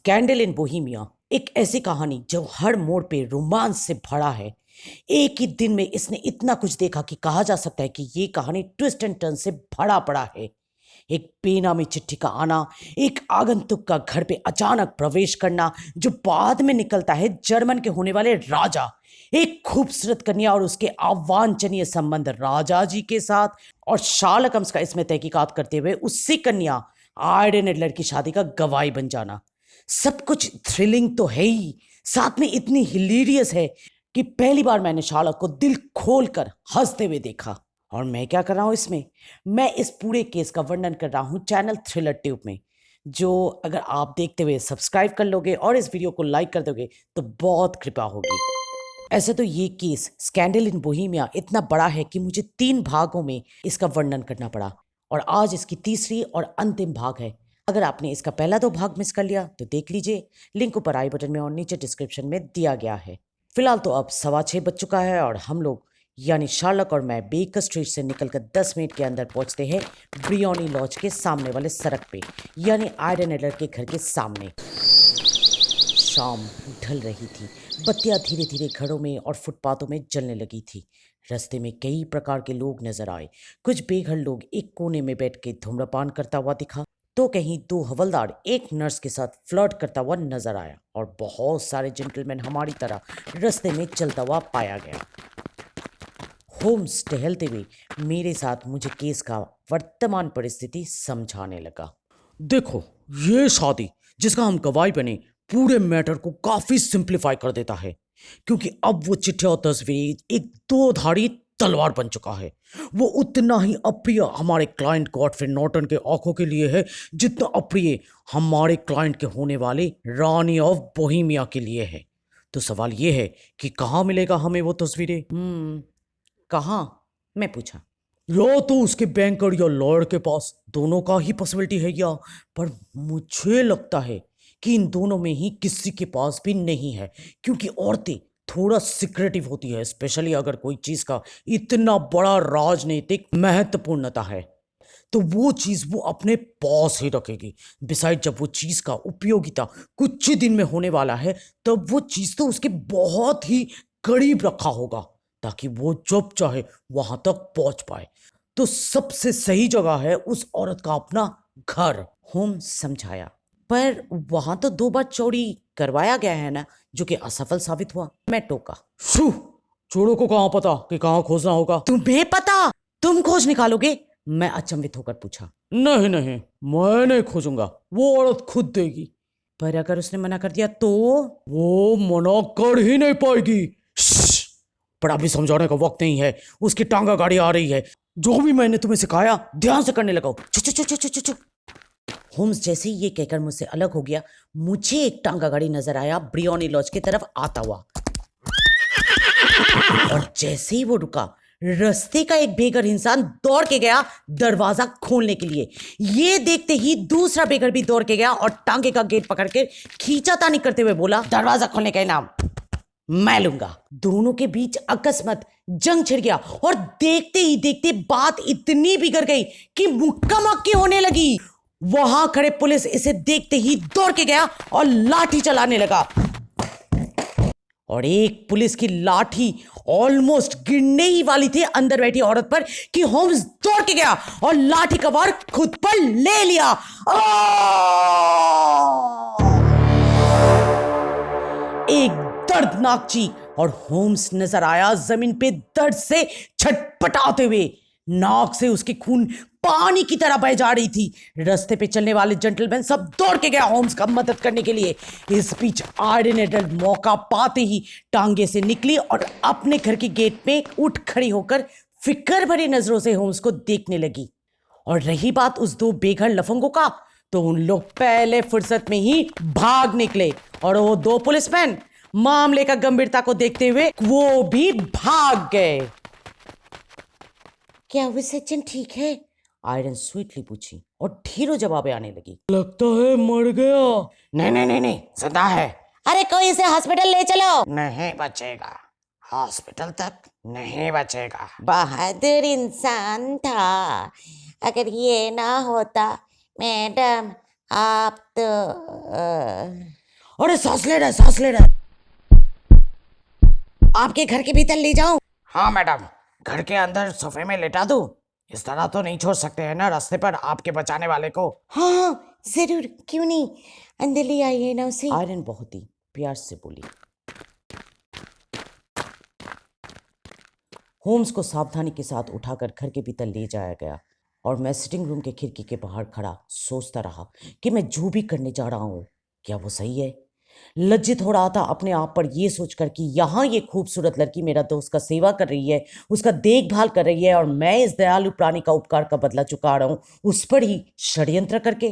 Scandal इन Bohemia एक ऐसी कहानी जो हर मोड़ पे रोमांस से भरा है। एक ही दिन में इसने इतना कुछ देखा कि कहा जा सकता है कि ये कहानी ट्विस्ट एंड टर्न से भरा पड़ा है। एक बेनामी चिट्ठी का आना, एक आगंतुक का घर पे अचानक प्रवेश करना जो बाद में निकलता है जर्मन के होने वाले राजा, एक खूबसूरत कन्या और उसके अवांछनीय संबंध राजा जी के साथ, और शार्लक होम्स का इसमें तहकीकात करते हुए उसी कन्या आयरन एडलर की शादी का गवाही बन जाना। सब कुछ थ्रिलिंग तो है ही, साथ में इतनी हिलेरियस है कि पहली बार मैंने शार्लक को दिल खोलकर हंसते हुए देखा। और मैं क्या कर रहा हूँ इसमें, मैं इस पूरे केस का वर्णन कर रहा हूँ चैनल थ्रिलर ट्यूब में, जो अगर आप देखते हुए सब्सक्राइब कर लोगे और इस वीडियो को लाइक कर दोगे तो बहुत कृपा होगी। ऐसे तो ये केस स्कैंडल इन बोहेमिया इतना बड़ा है कि मुझे 3 भागों में इसका वर्णन करना पड़ा, और आज इसकी तीसरी और अंतिम भाग है। अगर आपने इसका पहला 2 भाग मिस कर लिया तो देख लीजिए, लिंक ऊपर आई बटन में और नीचे डिस्क्रिप्शन में दिया गया है। फिलहाल तो अब 6:15 बज चुका है और हम लोग यानी शार्लक और मैं बेकर स्ट्रीट से निकलकर 10 मिनट के अंदर पहुंचते हैं ब्रियोनी लॉज के सामने वाले सड़क पे, यानी आयरन एडलर के घर के सामने। शाम ढल रही थी, बत्तियां धीरे धीरे घरों में और फुटपाथों में जलने लगी थी। रास्ते में कई प्रकार के लोग नजर आए। कुछ बेघर लोग एक कोने में बैठ के धूम्रपान करता हुआ दिखा, तो कहीं 2 हवलदार एक नर्स के साथ फ्लर्ट करता हुआ नजर आया, और बहुत सारे जेंटलमैन हमारी तरह रास्ते में चलता हुआ पाया गया। होम्स टहलते हुए मेरे साथ मुझे केस का वर्तमान परिस्थिति समझाने लगा। देखो, ये शादी जिसका हम गवाही बने पूरे मैटर को काफी सिंप्लीफाई कर देता है, क्योंकि अब वो चिट्ठी और तस्वीर एक 2-धारी तलवार बन चुका है। वो उतना ही अप्रिय हमारे क्लाइंट गॉडफ्रे नॉर्टन के आंखों के लिए है जितना अप्रिय हमारे क्लाइंट के होने वाले रानी ऑफ बोहेमिया के लिए है। तो सवाल ये है कि कहाँ मिलेगा हमें वो तस्वीरें? कहाँ? मैं पूछा। या तो उसके बैंकर या लॉयर के पास, दोनों का ही पॉसिबिलिटी है क्या? पर मुझे लगता है कि इन दोनों में ही किसी के पास भी नहीं है, क्योंकि औरतें थोड़ा सिक्रेटिव होती है, स्पेशली अगर कोई चीज का इतना बड़ा राजनीतिक महत्वपूर्णता है तो वो चीज वो अपने पास ही रखेगी। बिसाइड जब वो चीज का उपयोगिता कुछ ही दिन में होने वाला है तब वो चीज तो उसके बहुत ही करीब रखा होगा, ताकि वो जब चाहे वहां तक पहुंच पाए। तो सबसे सही जगह है उस औरत का अपना घर, होम्स समझाया। पर वहां तो 2 बार चोरी करवाया गया है ना, जो कि असफल साबित हुआ। मैं टोका। शू, चोरों को कहाँ पता कि कहाँ खोजना होगा? तुम्हें पता? तुम खोज निकालोगे? मैं अचंभित होकर पूछा। नहीं नहीं, मैं नहीं खोजूंगा, वो औरत खुद देगी। पर अगर उसने मना कर दिया तो? वो मना कर ही नहीं पाएगी। श्श्श, पर अभी समझाने का वक्त नहीं है, उसकी टांगा गाड़ी आ रही है। जो भी मैंने तुम्हें सिखाया ध्यान से करने लगाओ। चुप चुप चुप चुप चुप। होम्स जैसे ही ये कहकर मुझसे अलग हो गया, मुझे एक टांगा गाड़ी नजर आया ब्रियोनी लॉज की तरफ आता हुआ, और जैसे ही वो रुका, रास्ते का एक बेघर इंसान दौड़ के गया दरवाजा खोलने के लिए। ये देखते ही दूसरा बेघर भी दौड़ के गया और टांगे का गेट पकड़ के खींचातानी करते हुए बोला, दरवाजा खोलने का इनाम मैं लूंगा। दोनों के बीच अकस्मात जंग छिड़ गया, और देखते ही देखते बात इतनी बिगड़ गई कि मुक्का मक्की होने लगी। वहां खड़े पुलिस इसे देखते ही दौड़ के गया और लाठी चलाने लगा, और एक पुलिस की लाठी ऑलमोस्ट गिरने ही वाली थी अंदर बैठी औरत पर कि होम्स दौड़ के गया और लाठी का वार खुद पर ले लिया। एक दर्दनाक चीख, और होम्स नजर आया जमीन पे दर्द से छटपटाते हुए। नाक से उसकी खून पानी की तरह बह जा रही थी। रास्ते पे चलने वाले जेंटलमैन सब दौड़ के गया होम्स का मदद करने के लिए। इस बीच आयरन एडलर मौका पाते ही टांगे से निकली और अपने घर के गेट पे उठ खड़ी होकर फिक्र भरी नजरों से होम्स को देखने लगी। और रही बात उस 2 बेघर लफंगों का, तो उन लोग पहले फुर्सत में ही भाग निकले, और वो 2 पुलिसमैन मामले का गंभीरता को देखते हुए वो भी भाग गए। क्या वो सचिन ठीक है? आयरन स्वीटली पूछी, और ढेरों जवाबें आने लगी। लगता है मर गया। नहीं नहीं नहीं नहीं, जिंदा है। अरे कोई इसे हॉस्पिटल ले चलो। नहीं बचेगा, हॉस्पिटल तक नहीं बचेगा। बहादुर इंसान था, अगर ये ना होता मैडम आप तो अरे सांस ले रहा है, सांस ले रहा है। आपके घर के भीतर ले जाऊं? हाँ मैडम, घर के अंदर सोफे में लेटा दूं? इस तरह तो नहीं छोड़ सकते हैं ना रास्ते पर आपके बचाने वाले को। हाँ हाँ जरूर, क्यों नहीं, अंदर ले आइए ना उसे। आयरन बहुत ही प्यार से बोली। होम्स को सावधानी के साथ उठाकर घर के भीतर ले जाया गया और मैं सिटिंग रूम के खिड़की के बाहर खड़ा सोचता रहा कि मैं जो भी करने जा रहा हूँ क्या वो सही है। लज्जित हो रहा था अपने आप पर यह सोचकर कि यहाँ ये खूबसूरत लड़की मेरा दोस्त का सेवा कर रही है, उसका देखभाल कर रही है और मैं इस दयालु प्राणी का उपकार का बदला चुका रहा हूँ उस पर ही षड्यंत्र करके।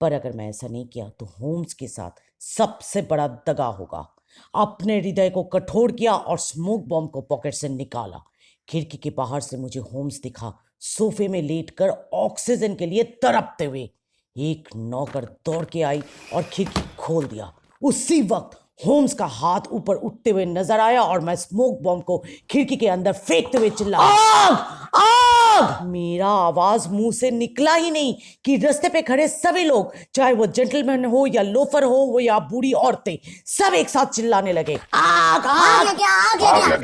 पर अगर मैं ऐसा नहीं किया तो होम्स के साथ सबसे बड़ा दगा होगा। अपने हृदय को कठोर किया और स्मोक बॉम्ब को पॉकेट से निकाला। खिड़की के बाहर से मुझे होम्स दिखा, सोफे में लेटकर ऑक्सीजन के लिए तड़पते हुए। एक नौकर दौड़ के आई और खिड़की खोल दिया। उसी वक्त होम्स का हाथ ऊपर उठते हुए नजर आया और मैं स्मोक बॉम्ब को खिड़की के अंदर फेंकते हुए चिल्लाया, आग आग। मेरा आवाज मुंह से निकला ही नहीं कि रास्ते पे खड़े सभी लोग, चाहे वो जेंटलमैन हो या लोफर हो या बूढ़ी औरतें, सब एक साथ चिल्लाने लगे, आग आग आग लगी,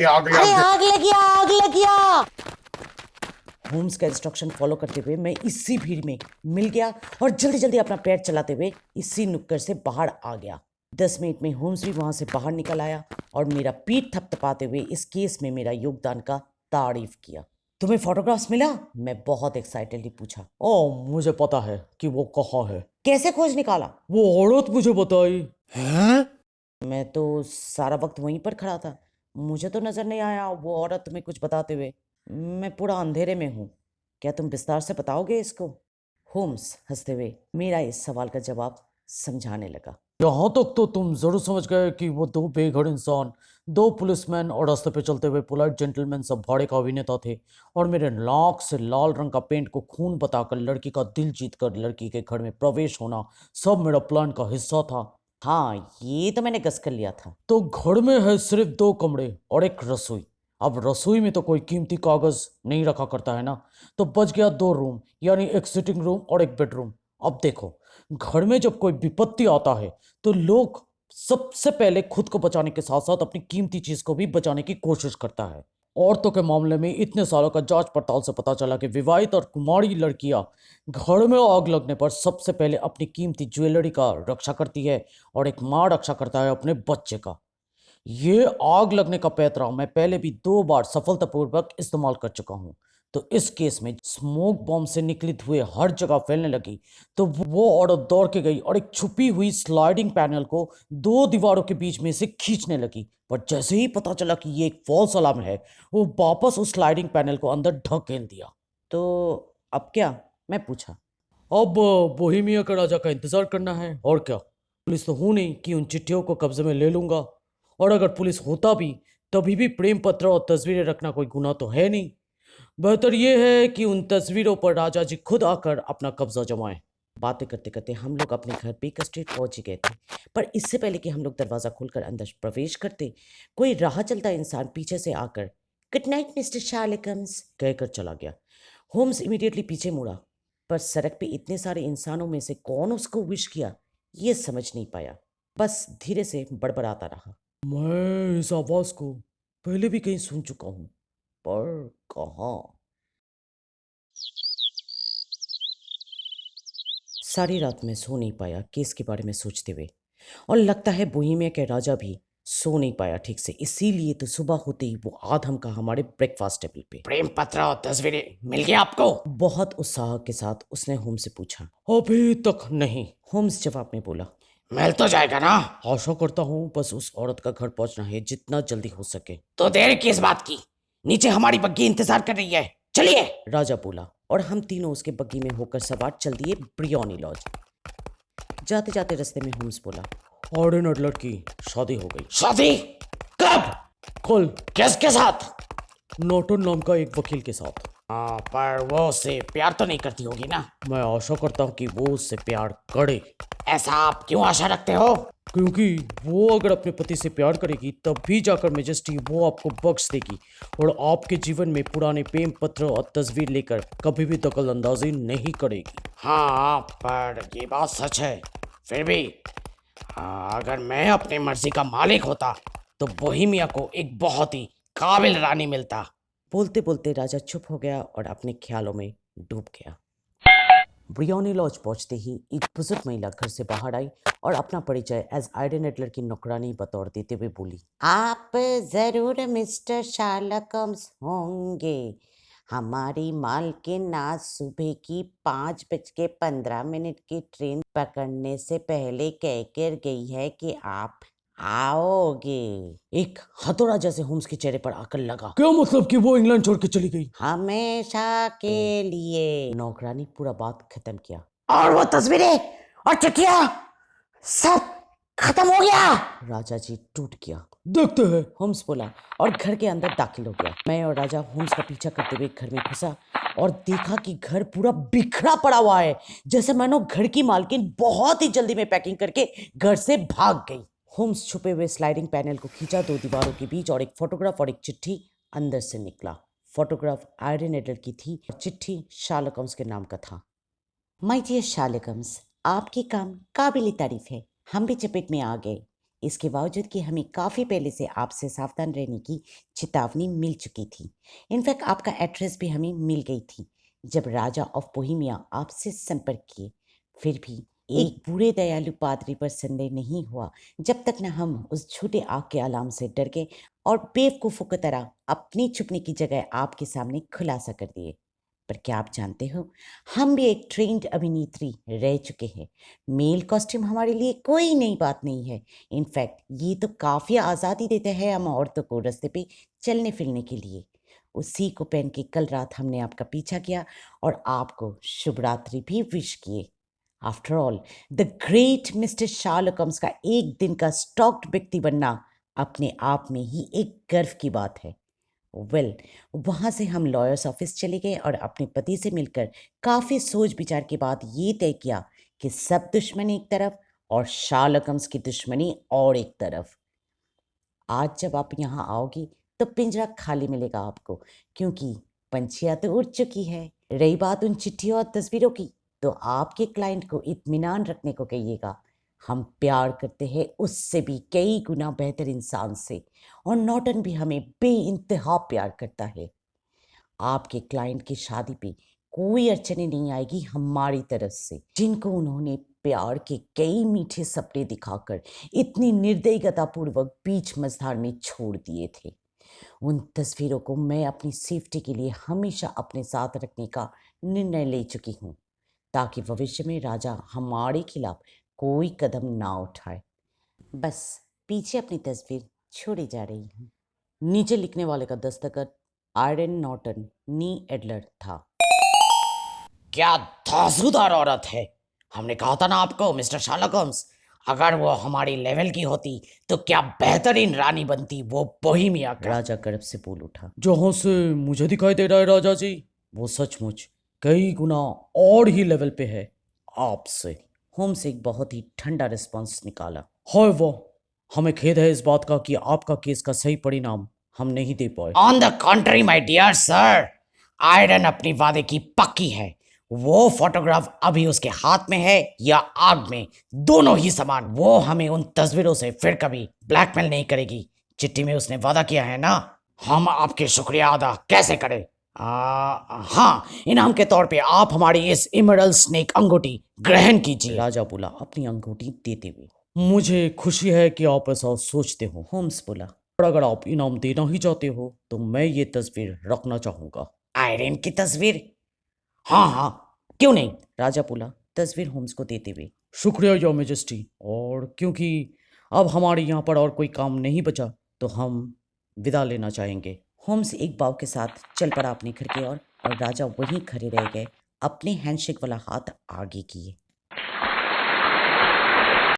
आग लगी। अरे आग लगी, आग लगी। होम्स का इंस्ट्रक्शन फॉलो करते हुए मैं इसी भीड़ में मिल गया और जल्दी जल्दी अपना पैर चलाते हुए इसी नुक्कड़ से बाहर आ गया। 10 मिनट में होम्स भी वहां से बाहर निकल आया और मेरा पीठ थपथपाते हुए इस केस में मेरा योगदान का तारीफ किया। तुम्हें फोटोग्राफ्स मिला? मैं बहुत एक्साइटेडली पूछा। ओ, मुझे पता है कि वो कहाँ है। कैसे खोज निकाला? वो औरत मुझे बताई। हैं? मैं तो सारा वक्त वहीं पर खड़ा था, मुझे तो नजर नहीं आया वो औरत तुम्हें कुछ बताते हुए। मैं पूरा अंधेरे में हूँ, क्या तुम विस्तार से बताओगे इसको? होम्स हंसते हुए मेरा इस सवाल का जवाब समझाने लगा। यहाँ तक तो तुम जरूर समझ गए कि वो दो बेघर इंसान, दो पुलिसमैन और रास्ते पे चलते हुए पोलाइट जेंटलमैन सब भाड़े का अभिनेता थे और मेरे नाक से लाल रंग का पेंट को खून बताकर लड़की का दिल जीतकर लड़की के घर में प्रवेश होना सब मेरा प्लान का हिस्सा था। हाँ ये तो मैंने गस कर लिया था। तो घर में है सिर्फ 2 कमरे और एक रसोई। अब रसोई में तो कोई कीमती कागज नहीं रखा करता है ना, तो बच गया 2 रूम, यानी एक सिटिंग रूम और एक बेडरूम। अब देखो, घर में जब कोई विपत्ति आता है तो लोग सबसे पहले खुद को बचाने के साथ साथ अपनी कीमती चीज को भी बचाने की कोशिश करता है। औरतों के मामले में इतने सालों का जांच पड़ताल से पता चला कि विवाहित और कुमारी लड़कियां घर में आग लगने पर सबसे पहले अपनी कीमती ज्वेलरी का रक्षा करती है और एक माँ रक्षा करता है अपने बच्चे का। ये आग लगने का पैतरा मैं पहले भी 2 बार सफलतापूर्वक इस्तेमाल कर चुका हूं। तो इस केस में स्मोक बॉम्ब से निकली धुएं हर जगह फैलने लगी तो वो औरत दौड़ के गई और एक छुपी हुई स्लाइडिंग पैनल को 2 दीवारों के बीच में से खींचने लगी। पर जैसे ही पता चला कि ये एक फॉल्स अलार्म है, वो वापस उस स्लाइडिंग पैनल को अंदर ढकेल दिया। तो अब क्या? मैं पूछा। अब बोहेमिया के राजा का इंतजार करना है और क्या। पुलिस तो हूं नहीं कि उन चिट्ठियों को कब्जे में ले लूंगा, और अगर पुलिस होता भी तभी भी प्रेम पत्र और तस्वीरें रखना कोई गुनाह तो है नहीं। बेहतर यह है कि उन तस्वीरों पर राजा जी खुद आकर अपना कब्जा जमाएं। बातें करते करते हम लोग अपने घर बेकर स्ट्रीट पहुंच ही गए थे, पर इससे पहले कि हम लोग दरवाजा खोलकर अंदर प्रवेश करते, कोई राह चलता इंसान पीछे से आकर गुड नाइट मिस्टर शार्लिकम्स कहकर चला गया। होम्स इमीडिएटली पीछे मुड़ा, पर सड़क पे इतने सारे इंसानों में से कौन उसको विश किया ये समझ नहीं पाया, बस धीरे से बड़बड़ाता रहा। मैं इस आवाज को पहले भी कहीं सुन चुका हूं, पर कहाँ? सारी रात मैं सो नहीं पाया केस के बारे में सोचते हुए, और लगता है बोहेमिया के राजा भी सो नहीं पाया ठीक से, इसीलिए तो सुबह होते ही वो आधम का हमारे ब्रेकफास्ट टेबल पे। प्रेम पत्र और तस्वीरें मिल गया आपको? बहुत उत्साह के साथ उसने होम्स से पूछा। अभी तक नहीं। होम्स जवाब में बोला। मिल तो जाएगा ना? आशा करता हूं, बस उस औरत का घर पहुंचना है जितना जल्दी हो सके। तो देर किस बात की, नीचे हमारी बग्गी इंतजार कर रही है, चलिए। राजा बोला और हम तीनों उसके बग्गी में होकर सवार चल दिए ब्रियोनी लॉज। जाते जाते रास्ते में होम्स बोला, ऑर्डिनर लड़की शादी हो गई। शादी? कब? कल किसके साथ? नॉर्टन नाम का एक वकील के साथ। हाँ, पर वो उससे प्यार तो नहीं करती होगी ना? मैं आशा करता हूँ कि वो उससे प्यार करे। ऐसा आप क्यों आशा रखते हो? क्योंकि वो अगर अपने पति से प्यार करेगी तब भी जाकर मेजेस्टी वो आपको बख्श देगी और आपके जीवन में पुराने प्रेम पत्र और तस्वीर लेकर कभी भी दखल अंदाजी नहीं करेगी। हाँ, पर ये बात सच है। फिर भी अगर मैं अपनी मर्जी का मालिक होता तो बोहेमिया को एक बहुत ही काबिल रानी मिलता। बोलते बोलते राजा चुप हो गया और अपने ख्यालों में डूब गया। ब्रियोनी लॉज पहुंचते ही एक बुजुर्ग महिला घर से बाहर आई और अपना परिचय एज आइडन एडलर की नौकरानी बतौर देते हुए बोली, आप जरूर मिस्टर शार्लक होम्स होंगे। हमारी मालकिन आज सुबह की 5:15 की ट्रेन पकड़ने से पहले कह कर गई है कि आप आओगे। एक हथौड़ा जैसे होम्स के चेहरे पर आकर लगा। क्या मतलब कि वो इंग्लैंड छोड़ के चली गई? हमेशा के लिए। नौकरानी पूरा बात खत्म किया। और वो तस्वीरें और चिट्ठियां सब खत्म हो गया। राजा जी टूट गया। देखते हैं। होम्स बोला और घर के अंदर दाखिल हो गया। मैं और राजा होम्स का पीछा करते हुए घर में घुसा और देखा कि घर पूरा बिखरा पड़ा हुआ है, जैसे मानो घर की मालकिन बहुत ही जल्दी में पैकिंग करके घर से भाग गई। होम्स छुपे हुए स्लाइडिंग पैनल को खींचा, 2 दीवारों के बीच और एक फोटोग्राफ और एक चिट्ठी अंदर से निकला। फोटोग्राफ आयरन एडलर की थी और चिट्ठी शार्लक होम्स के नाम का था। माय डियर शार्लक होम्स, आपकी काम काबिल तारीफ है। हम भी चपेट में आ गए, इसके बावजूद कि हमें काफ़ी पहले से आपसे सावधान रहने की चेतावनी मिल चुकी थी। इनफैक्ट आपका एड्रेस भी हमें मिल गई थी जब राजा ऑफ बोहेमिया आपसे संपर्क किए। फिर भी एक बुरे दयालु पादरी पर संदेह नहीं हुआ जब तक न हम उस छोटे आग के अलार्म से डर गए और बेवकूफ़ों की तरह अपनी छुपने की जगह आपके सामने खुलासा कर दिए। पर क्या आप जानते हो, हम भी एक ट्रेंड अभिनेत्री रह चुके हैं। मेल कॉस्ट्यूम हमारे लिए कोई नई बात नहीं है। इनफैक्ट ये तो काफ़ी आज़ादी देते हैं हम औरतों को रास्ते पे चलने फिरने के लिए। उसी को पहन के कल रात हमने आपका पीछा किया और आपको शुभ रात्रि भी विश किए। After all the great mister Sherlock Holmes का एक दिन का स्टॉक्ड व्यक्ति बनना अपने आप में ही एक गर्व की बात है। वहाँ से हम लॉयर्स ऑफिस चले गए और अपने पति से मिलकर काफ़ी सोच विचार के बाद ये तय किया कि सब दुश्मनी एक तरफ और शार्लक होम्स की दुश्मनी और एक तरफ। आज जब आप यहाँ आओगी तो पिंजरा खाली मिलेगा आपको, क्योंकि पंछियाँ तो उड़ चुकी है। रही बात उन चिट्ठियों और तस्वीरों की, तो आपके क्लाइंट को इत्मीनान रखने को कहिएगा। हम प्यार करते हैं उससे भी कई गुना बेहतर इंसान से, और नॉर्टन भी हमें बेइंतहा प्यार करता है। आपके क्लाइंट की शादी पे कोई अड़चने नहीं आएगी हमारी तरफ से, जिनको उन्होंने प्यार के कई मीठे सपने दिखाकर इतनी निर्दयतापूर्वक बीच मझधार में छोड़ दिए थे। उन तस्वीरों को मैं अपनी सेफ्टी के लिए हमेशा अपने साथ रखने का निर्णय ले चुकी हूँ, ताकि भविष्य में राजा हमारे खिलाफ कोई कदम ना उठाए। बस पीछे अपनी तस्वीर छोड़ी जा रही हूँ। नीचे लिखने वाले का दस्तखत आयरन नॉर्टन नी एडलर था। क्या धांसूदार औरत है। हमने कहा था ना आपको मिस्टर शार्लक होम्स, अगर वो हमारी लेवल की होती तो क्या बेहतरीन रानी बनती वो बोहेमिया का। राजा गर्व से बोल उठा। जहाँ से मुझे दिखाई दे रहा है राजा जी, वो सचमुच कई गुना और ही लेवल पे है आपसे। होम्स एक बहुत ही ठंडा रिस्पॉन्स निकाला। हाय वाह, हमें खेद है इस बात का कि आपका केस का सही परिणाम हम नहीं दे पाए। On the contrary my dear sir, आयरन अपनी वादे की पक्की है। वो फोटोग्राफ अभी उसके हाथ में है या आग में, दोनों ही समान। वो हमें उन तस्वीरों से फिर कभी ब्लैकमेल नहीं करेगी। चिट्ठी में उसने वादा किया है ना, हम आपके शुक्रिया अदा कैसे करें। हाँ, इनाम के तौर पे आप हमारी इस इमरल्ड स्नेक अंगूठी ग्रहण कीजिए। राजा बोला अपनी अंगूठी देते हुए। मुझे खुशी है कि आप ऐसा सोचते हो। होम्स बोला। और अगर आप इनाम देना ही चाहते हो तो मैं ये तस्वीर रखना चाहूंगा। आयरन की तस्वीर? हाँ हाँ, क्यों नहीं। राजा बोला तस्वीर होम्स को देते हुए। शुक्रिया योर मेजेस्टी, और क्योंकि अब हमारे यहाँ पर और कोई काम नहीं बचा तो हम विदा लेना चाहेंगे। होम्स एक बाव के साथ चल पड़ा अपने घर की ओर और राजा वहीं खड़े रह गए, अपने हैंडशेक वाला हाथ आगे किए।